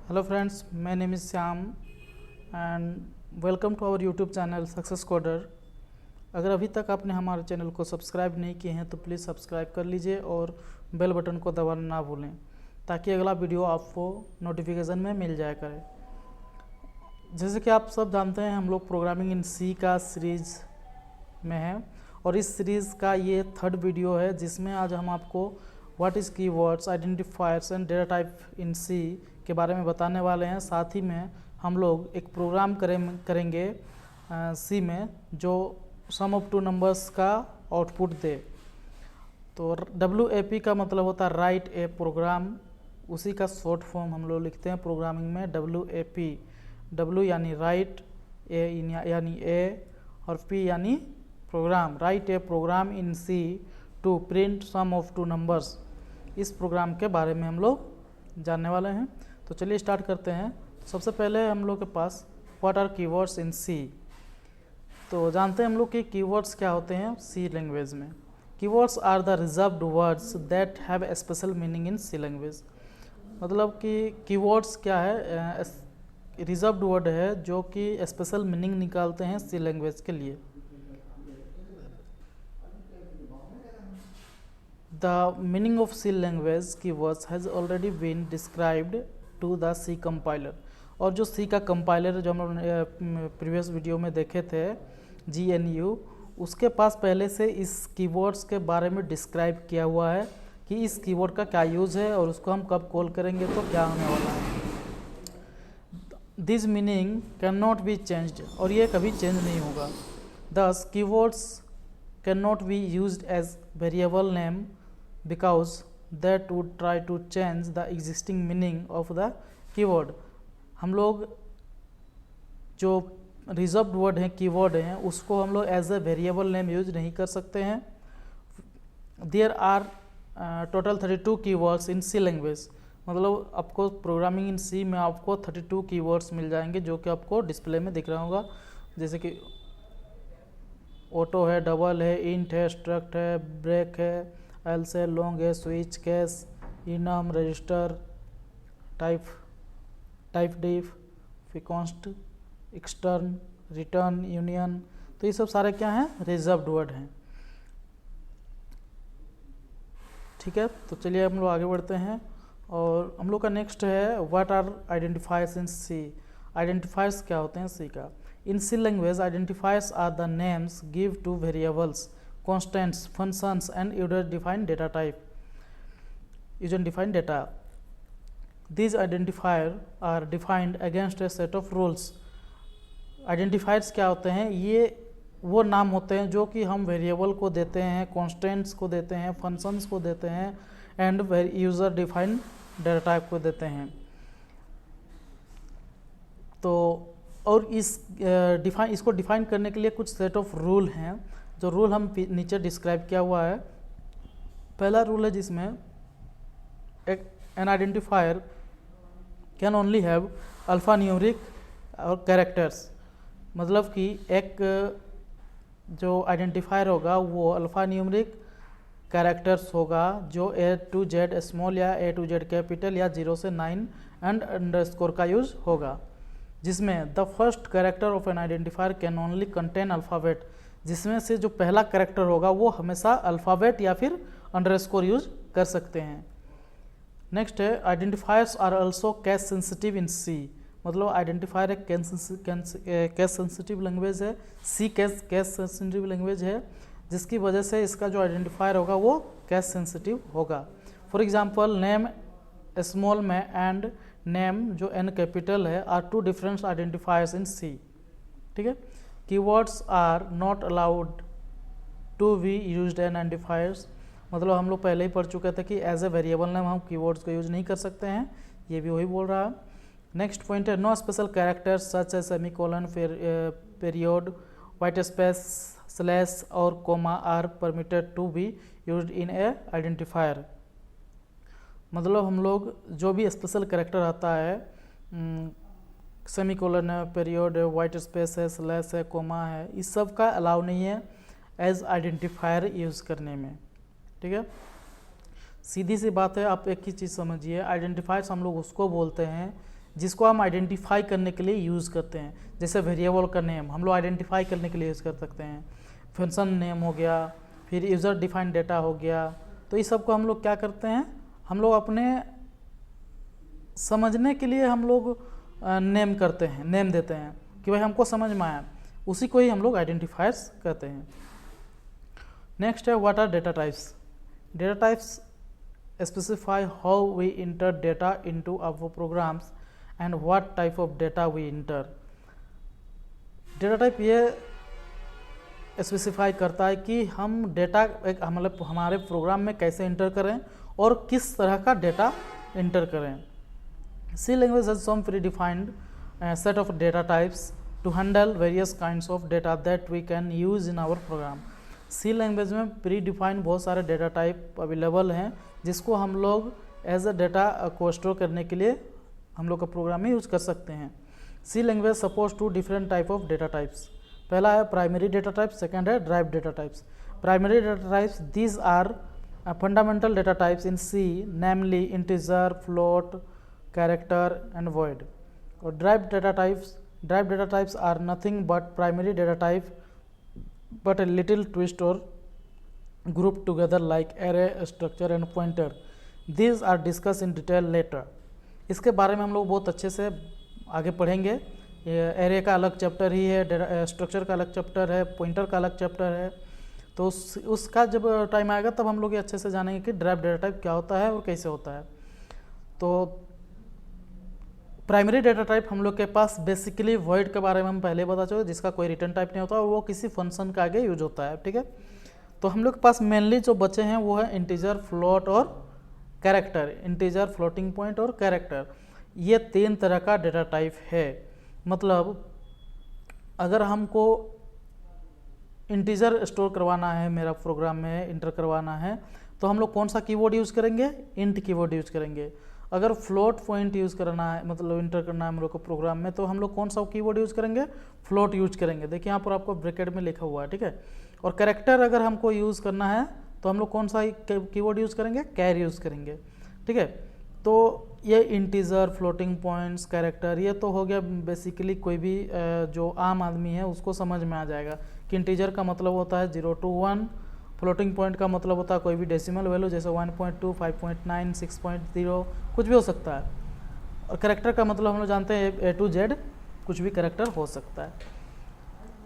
Hello friends, my name is Syam and welcome to our YouTube channel Success Coder। अगर अभी तक आपने हमारे चैनल को सब्सक्राइब नहीं किए हैं तो प्लीज़ सब्सक्राइब कर लीजिए और बेल बटन को दबाना ना भूलें ताकि अगला वीडियो आपको नोटिफिकेशन में मिल जाया करे। जैसे कि आप सब जानते हैं हम लोग प्रोग्रामिंग इन सी का सीरीज़ में हैं और इस सीरीज़ का ये थर्ड वीडियो है जिसमें आज हम आपको what is keywords, identifiers and data type in C के बारे में बताने वाले हैं। साथ ही में हम लोग एक प्रोग्राम करेंगे सी में जो सम ऑफ टू नंबर्स का आउटपुट दे। तो WAP का मतलब होता है राइट ए प्रोग्राम, उसी का शॉर्ट फॉर्म हम लोग लिखते हैं प्रोग्रामिंग में WAP। W यानी राइट, ए यानी ए और P यानी program. Write a program in C to print sum of two numbers. इस प्रोग्राम के बारे में हम लोग जानने वाले हैं। तो चलिए स्टार्ट करते हैं। सबसे पहले हम लोग के पास व्हाट आर कीवर्ड्स इन सी। तो जानते हैं हम लोग कि कीवर्ड्स क्या होते हैं सी लैंग्वेज में। Keywords are the reserved words that have a special meaning in C language. मतलब कि कीवर्ड्स क्या है, रिजर्व्ड वर्ड है जो कि स्पेशल मीनिंग निकालते हैं सी लैंग्वेज के लिए। The meaning of C language keywords has already been described to the C compiler। और जो C का कंपाइलर जो हम लोग प्रीवियस वीडियो में देखे थे GNU, उसके पास पहले से इस कीवर्ड्स के बारे में डिस्क्राइब किया हुआ है कि इस कीवर्ड का क्या यूज़ है और उसको हम कब कॉल करेंगे तो क्या होने वाला है। This meaning can not be changed, और ये कभी चेंज नहीं होगा। These keywords can not be used as variable name because that would try to change the existing meaning of the keyword। हम लोग जो रिजर्व्ड वर्ड हैं कीवर्ड हैं उसको हम लोग as a variable name use नहीं कर सकते हैं। There are total 32 keywords in C language. मतलब आपको प्रोग्रामिंग इन सी में आपको 32 कीवर्ड्स मिल जाएंगे जो कि आपको डिस्प्ले में दिख रहा होगा। जैसे कि ऑटो है, डबल है, इंट है, स्ट्रक्ट है, ब्रेक है, एल्स है, लॉन्ग है, switch, case, enum, register, typedef, फिकॉन्स्ट, एक्सटर्न, रिटर्न, यूनियन। तो ये सब सारे क्या हैं, रिजर्व्ड वर्ड हैं। ठीक है, तो चलिए हम लोग आगे बढ़ते हैं और हम लोग का नेक्स्ट है what are identifiers in C. Identifiers क्या होते हैं सी का। In C language identifiers are the names give to variables, constants, functions and user-defined data type, user-defined data। These identifiers are defined against a set of rules। Identifiers क्या होते हैं, ये वो नाम होते हैं जो कि हम वेरिएबल को देते हैं, constants को देते हैं, functions को देते हैं and user-defined data type को देते हैं। तो और इसको डिफाइन करने के लिए कुछ सेट ऑफ रूल हैं जो रूल हम नीचे डिस्क्राइब किया हुआ है। पहला रूल है जिसमें N identifier can only have alpha numeric और कैरेक्टर्स। मतलब कि एक जो आइडेंटिफायर होगा वो अल्फा न्यूमरिक कैरेक्टर्स होगा जो A to Z स्मॉल या A to Z कैपिटल या 0 से 9 एंड अंडरस्कोर का यूज होगा। जिसमें the first character of N identifier can only contain alphabet, जिसमें से जो पहला कैरेक्टर होगा वो हमेशा अल्फ़ाबेट या फिर अंडरस्कोर यूज कर सकते हैं। नेक्स्ट है identifiers are also case sensitive in C. मतलब आइडेंटिफायर एक कैश सेंसिटिव लैंग्वेज है, सी कैश सेंसिटिव लैंग्वेज है जिसकी वजह से इसका जो आइडेंटिफायर होगा वो कैश सेंसिटिव होगा। फॉर एग्जांपल नेम स्मॉल में एंड नेम जो एन कैपिटल है are two different identifiers in C. ठीक है, keywords are not allowed to be used in identifiers. मतलब हम लोग पहले ही पढ़ चुके थे कि एज ए वेरिएबल नेम हम कीवर्ड्स को यूज नहीं कर सकते हैं, ये भी वही बोल रहा है। नेक्स्ट पॉइंट है no special characters such as semicolon, period, white space, slash और comma are permitted to be used in a identifier. मतलब हम लोग जो भी स्पेशल कैरेक्टर आता है, सेमीकोलन है, पीरियड है, वाइट स्पेस है, स्लैश है, कोमा है, इस सब का अलाउ नहीं है एज आइडेंटिफायर यूज़ करने में। ठीक है, सीधी सी बात है, आप एक ही चीज़ समझिए, आइडेंटिफायर्स हम लोग उसको बोलते हैं जिसको हम आइडेंटिफाई करने के लिए यूज़ करते हैं। जैसे वेरिएबल का नेम हम लोग आइडेंटिफाई करने के लिए यूज़ कर सकते हैं, फंक्शन नेम हो गया, फिर यूज़र डिफाइंड डेटा हो गया। तो इस सब को हम लोग क्या करते हैं, हम लोग अपने समझने के लिए हम लोग नेम करते हैं, नेम देते हैं कि भाई हमको समझ में आया, उसी को ही हम लोग आइडेंटिफायर्स कहते हैं। नेक्स्ट है what are data types. Data types specify how we enter data into our programs and what type of data we enter। Data type ये स्पेसिफाई करता है कि हम डेटा एक मतलब हमारे प्रोग्राम में कैसे इंटर करें और किस तरह का डेटा इंटर करें। C language has some predefined set of data types to handle various kinds of data that we can use in our program। C language में प्री डिफाइंड बहुत सारे डेटा टाइप अवेलेबल हैं जिसको हम लोग as a data को store करने के लिए हम लोग का प्रोग्राम में यूज कर सकते हैं। C language supports two different type of data types. पहला है प्राइमरी डेटा टाइप्स, सेकंड है derived data types. Primary data types these are fundamental data types in C, namely integer, float, character and void. और derived data types are nothing but primary data type but a little twist or grouped together like array, structure and pointer। These are discussed in detail later। इसके बारे में हम लोग बहुत अच्छे से आगे पढ़ेंगे। एरे का अलग चैप्टर ही है, स्ट्रक्चर का अलग चैप्टर है, पॉइंटर का अलग चैप्टर है। तो उसका जब टाइम आएगा तब हम लोग ये अच्छे से जानेंगे कि ड्राइव डेटा टाइप क्या होता है और कैसे होता है। तो प्राइमरी डेटा टाइप हम लोग के पास बेसिकली वॉइड के बारे में हम पहले बता चुके, जिसका कोई रिटर्न टाइप नहीं होता और वो किसी फंक्शन के आगे यूज होता है, ठीक है। तो हम लोग के पास मेनली जो बचे हैं वो है इंटीजर, फ्लोट और कैरेक्टर। इंटीजर, फ्लोटिंग पॉइंट और कैरेक्टर, ये 3 तरह का डेटा टाइप है। मतलब अगर हमको इंटीजर स्टोर करवाना है, मेरा प्रोग्राम में इंटर करवाना है, तो हम लोग कौन सा कीवर्ड यूज़ करेंगे, इंट कीवर्ड यूज़ करेंगे। अगर फ्लोट पॉइंट यूज़ करना है, मतलब इंटर करना है हम लोग को प्रोग्राम में, तो हम लोग कौन सा कीवर्ड यूज़ करेंगे, फ्लोट यूज करेंगे। देखिए यहाँ पर आपको ब्रैकेट में लिखा हुआ है, ठीक है। और कैरेक्टर अगर हमको यूज़ करना है तो हम लोग कौन सा कीवर्ड यूज़ करेंगे, कैर यूज़ करेंगे, ठीक है। तो ये इंटीजर, फ्लोटिंग पॉइंट्स, कैरेक्टर, ये तो हो गया बेसिकली कोई भी जो आम आदमी है उसको समझ में आ जाएगा कि इंटीजर का मतलब होता है 0 to 1, फ्लोटिंग पॉइंट का मतलब होता है कोई भी डेसिमल वैल्यू, जैसे 1.2, 5.9, 6.0 कुछ भी हो सकता है। और कैरेक्टर का मतलब हम लोग जानते हैं A to Z कुछ भी कैरेक्टर हो सकता है।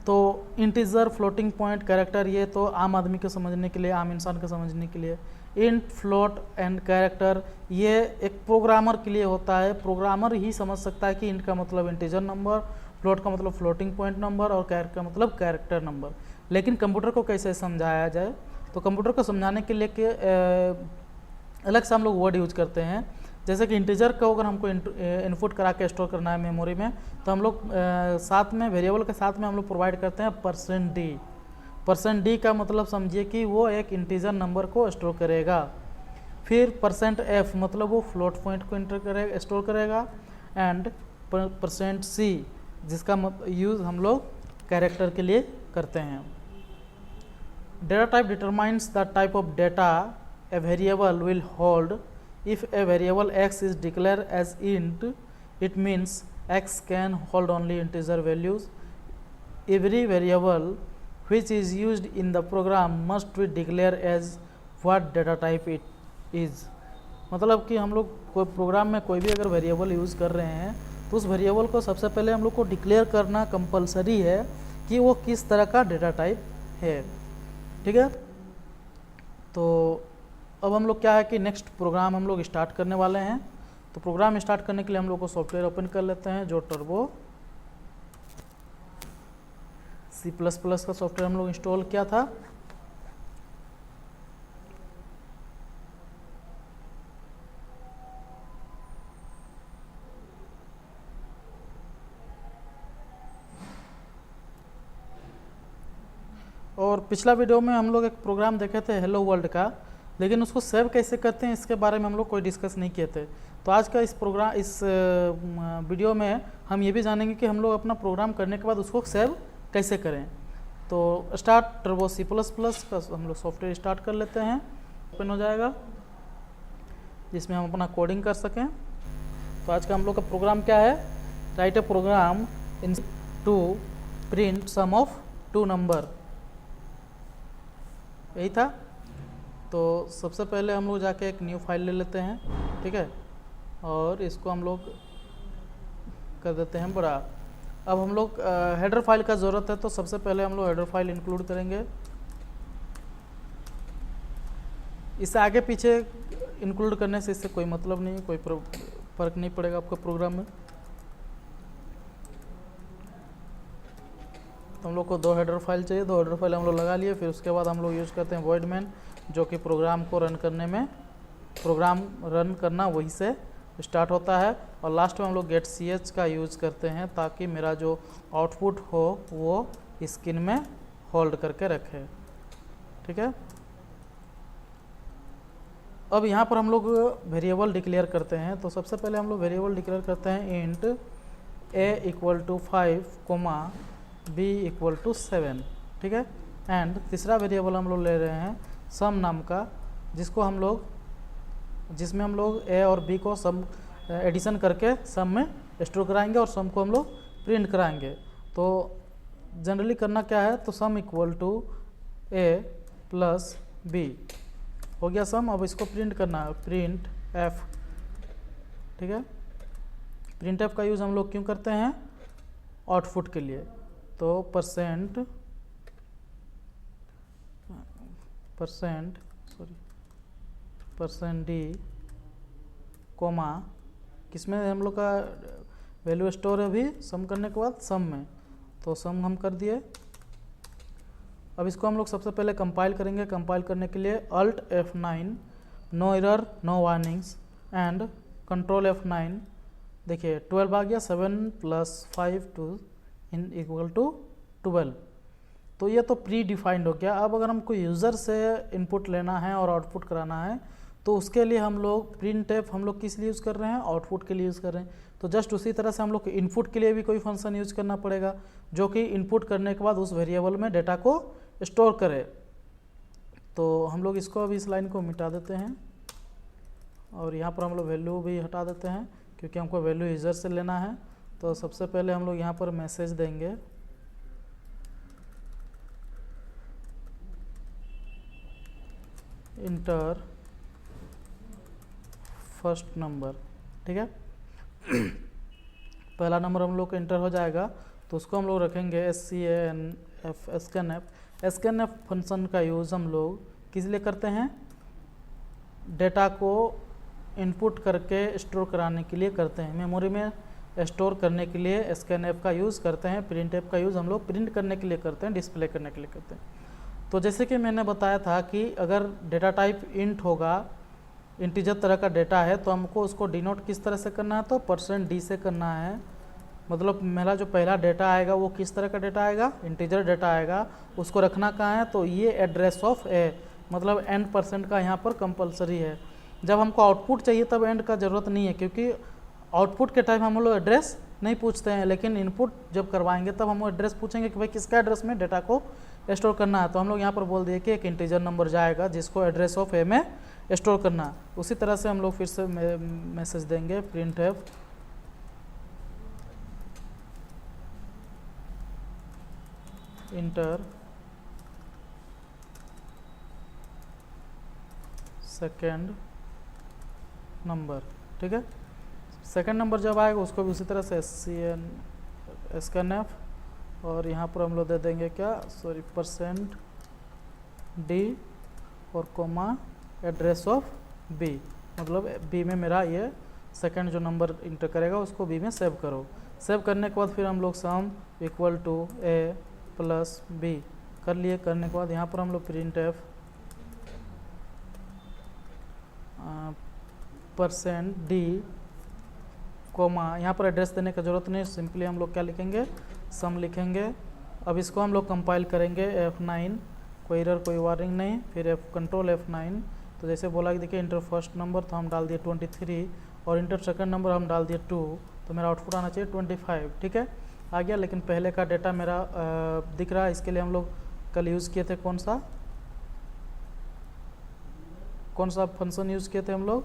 तो इंटीजर, फ्लोटिंग पॉइंट, कैरेक्टर, ये तो आम आदमी के समझने के लिए, आम इंसान के समझने के लिए। इंट, फ्लोट एंड कैरेक्टर ये एक प्रोग्रामर के लिए होता है। प्रोग्रामर ही समझ सकता है कि इंट का मतलब इंटीजर नंबर, फ्लोट का मतलब फ्लोटिंग पॉइंट नंबर और कैरेक्टर का मतलब कैरेक्टर नंबर। लेकिन कंप्यूटर को कैसे समझाया जाए, तो कंप्यूटर को समझाने के लिए अलग से हम लोग वर्ड यूज करते हैं। जैसे कि इंटीजर को अगर हमको इनपुट करा के स्टोर करना है मेमोरी में, तो हम लोग साथ में वेरिएबल के साथ में हम लोग प्रोवाइड करते हैं %d। %d का मतलब समझिए कि वो एक इंटीजर नंबर को स्टोर करेगा। फिर %f मतलब वो फ्लोट पॉइंट को स्टोर करेगा। एंड %c जिसका यूज़ हम लोग कैरेक्टर के लिए करते हैं। Data type determines the type of data a variable will hold। If a variable x is declared as int, it means x can hold only integer values। Every variable which is used in the program must be declared as what data type it is। मतलब कि हम लोग कोई programme में कोई भी अगर variable use कर रहे हैं तो उस वेरिएबल को सबसे पहले हम लोग को डिक्लेयर करना कंपलसरी है कि वो किस तरह का डेटा टाइप है, ठीक है। तो अब हम लोग क्या है कि नेक्स्ट प्रोग्राम हम लोग स्टार्ट करने वाले हैं। तो प्रोग्राम स्टार्ट करने के लिए हम लोग को सॉफ्टवेयर ओपन कर लेते हैं, जो टर्बो C++ का सॉफ्टवेयर हम लोग इंस्टॉल किया था। और पिछला वीडियो में हम लोग एक प्रोग्राम देखे थे हेलो वर्ल्ड का, लेकिन उसको सेव कैसे करते हैं इसके बारे में हम लोग कोई डिस्कस नहीं किए थे। तो आज का इस वीडियो में हम ये भी जानेंगे कि हम लोग अपना प्रोग्राम करने के बाद उसको सेव कैसे करें। तो स्टार्ट टर्बो C++ का हम लोग सॉफ्टवेयर स्टार्ट कर लेते हैं, ओपन हो जाएगा जिसमें हम अपना कोडिंग कर सकें। तो आज का हम लोग का प्रोग्राम क्या है, write a program in to print sum of 2 number, यही था। तो सबसे पहले हम लोग जाके एक न्यू फाइल ले लेते हैं, ठीक है, और इसको हम लोग कर देते हैं बड़ा। अब हम लोग हेडर फाइल का ज़रूरत है, तो सबसे पहले हम लोग हेडर फाइल इंक्लूड करेंगे। इससे आगे पीछे इंक्लूड करने से इससे कोई मतलब नहीं, कोई फ़र्क नहीं पड़ेगा आपका प्रोग्राम में। तो हम लोग को 2 हेडर फाइल चाहिए, 2 हेडर फाइल हम लोग लगा लिए। फिर उसके बाद हम लोग यूज़ करते हैं वॉइड मेन, जो कि प्रोग्राम को रन करने में, प्रोग्राम रन करना वही से स्टार्ट होता है। और लास्ट में हम लोग गेट ch का यूज़ करते हैं ताकि मेरा जो आउटपुट हो वो स्क्रीन में होल्ड करके रखे, ठीक है। अब यहाँ पर हम लोग वेरिएबल डिक्लेयर करते हैं। तो सबसे पहले हम लोग वेरिएबल डिक्लेयर करते हैं इंट a = 5, b = 7, ठीक है। एंड तीसरा वेरिएबल हम लोग ले रहे हैं सम नाम का, जिसमें हम लोग a और b को सम एडिशन करके सम में स्टोर कराएंगे और सम को हम लोग प्रिंट कराएंगे। तो जनरली करना क्या है, तो सम = a + b हो गया सम। अब इसको प्रिंट करना है, प्रिंट f, ठीक है। प्रिंट f का यूज़ हम लोग क्यों करते हैं, आउटपुट के लिए। तो %d कोमा, किसमें हम लोग का वैल्यू स्टोर है अभी सम करने के बाद सम में, तो सम हम कर दिए। अब इसको हम लोग सबसे पहले कंपाइल करेंगे। कंपाइल करने के लिए Alt F9, no error no warnings and control F9। देखिए 12 आ गया, 7 + 5 = 12। तो ये तो प्री डिफाइंड हो गया। अब अगर हमको यूज़र से इनपुट लेना है और आउटपुट कराना है, तो उसके लिए हम लोग प्रिंट f हम लोग किस लिए यूज़ कर रहे हैं, आउटपुट के लिए यूज़ कर रहे हैं। तो जस्ट उसी तरह से हम लोग इनपुट के लिए भी कोई फंक्शन यूज़ करना पड़ेगा, जो कि इनपुट करने के बाद उस वेरिएबल में डेटा को स्टोर करे। तो हम लोग इसको अभी इस लाइन को मिटा देते हैं और यहाँ पर हम लोग वैल्यू भी हटा देते हैं, क्योंकि हमको वैल्यू यूज़र से लेना है। तो सबसे पहले हम लोग यहाँ पर मैसेज देंगे इंटर फर्स्ट नंबर, ठीक है। पहला नंबर हम लोग का इंटर हो जाएगा, तो उसको हम लोग रखेंगे scanf फंक्शन का यूज़ हम लोग किस लिए करते हैं, डेटा को इनपुट करके स्टोर कराने के लिए करते हैं, मेमोरी में स्टोर करने के लिए scanf का यूज़ करते हैं। printf का यूज़ हम लोग प्रिंट करने के लिए करते हैं, डिस्प्ले करने के लिए करते हैं। तो जैसे कि मैंने बताया था कि अगर डेटा टाइप इंट होगा, इंटीजर तरह का डेटा है, तो हमको उसको डिनोट किस तरह से करना है, तो %d से करना है। मतलब मेरा जो पहला डेटा आएगा वो किस तरह का डेटा आएगा, इंटीजर डेटा आएगा। उसको रखना कहाँ है, तो ये एड्रेस ऑफ a, मतलब n% का यहाँ पर कंपलसरी है। जब हमको आउटपुट चाहिए तब एंड का ज़रूरत नहीं है, क्योंकि आउटपुट के टाइम हम लोग एड्रेस नहीं पूछते हैं, लेकिन इनपुट जब करवाएंगे तब हम एड्रेस पूछेंगे कि भाई किसका एड्रेस में डेटा को स्टोर करना है। तो हम लोग यहाँ पर बोल दिए कि एक इंटीजर नंबर जाएगा जिसको एड्रेस ऑफ a में स्टोर करना है। उसी तरह से हम लोग फिर से मैसेज देंगे printf इंटर सेकेंड नंबर, ठीक है। सेकेंड नंबर जब आएगा उसको भी उसी तरह से scanf, और यहाँ पर हम लोग दे देंगे क्या, %d और कोमा एड्रेस ऑफ b, मतलब b में मेरा ये सेकंड जो नंबर इंटर करेगा उसको b में सेव करो। सेव करने के बाद फिर हम लोग सम = a + b कर लिए। करने के बाद यहाँ पर हम लोग printf %d कोमा, यहाँ पर एड्रेस देने का ज़रूरत नहीं, सिंपली हम लोग क्या लिखेंगे, सम लिखेंगे। अब इसको हम लोग कंपाइल करेंगे F9, कोई एरर कोई वार्निंग नहीं। फिर कंट्रोल F9, तो जैसे बोला कि देखिए इंटर फर्स्ट नंबर, तो हम डाल दिए 23, और इंटर सेकंड नंबर हम डाल दिए 2, तो मेरा आउटपुट आना चाहिए 25, ठीक है, आ गया। लेकिन पहले का डेटा मेरा दिख रहा है, इसके लिए हम लोग कल यूज़ किए थे कौन सा, फंक्शन यूज़ किए थे हम लोग,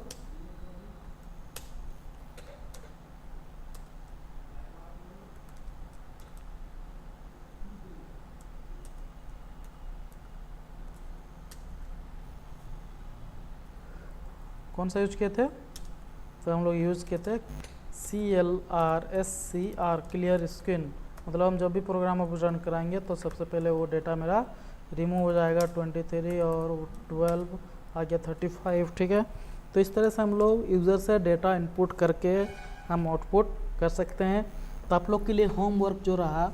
कौन सा यूज किए थे? तो हम लोग यूज़ किए थे CLRSCR, क्लियर स्क्रीन। मतलब हम जब भी प्रोग्राम अब रन कराएंगे तो सबसे पहले वो डेटा मेरा रिमूव हो जाएगा, 23 और 12 आ गया 35, ठीक है। तो इस तरह से हम लोग यूज़र से डेटा इनपुट करके हम आउटपुट कर सकते हैं। तो आप लोग के लिए होमवर्क जो रहा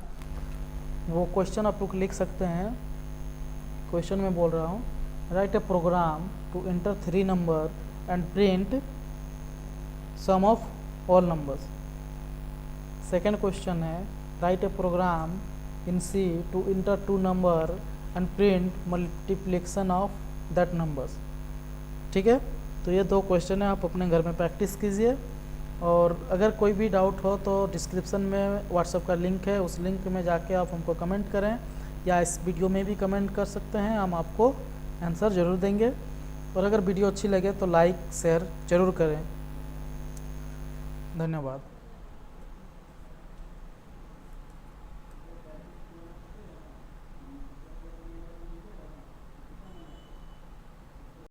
वो क्वेश्चन आप लोग लिख सकते हैं। क्वेश्चन में बोल रहा हूँ, write a program to enter 3 number and print sum of all numbers. Second question है, write a program in C to enter 2 number and print multiplication of that numbers. ठीक है, तो ये 2 क्वेश्चन है, आप अपने घर में प्रैक्टिस कीजिए। और अगर कोई भी डाउट हो तो डिस्क्रिप्शन में व्हाट्सएप का लिंक है, उस लिंक में जाके आप हमको कमेंट करें या इस वीडियो में भी कमेंट कर सकते हैं, हम आपको आंसर ज़रूर देंगे। और अगर वीडियो अच्छी लगे तो लाइक शेयर ज़रूर करें। धन्यवाद।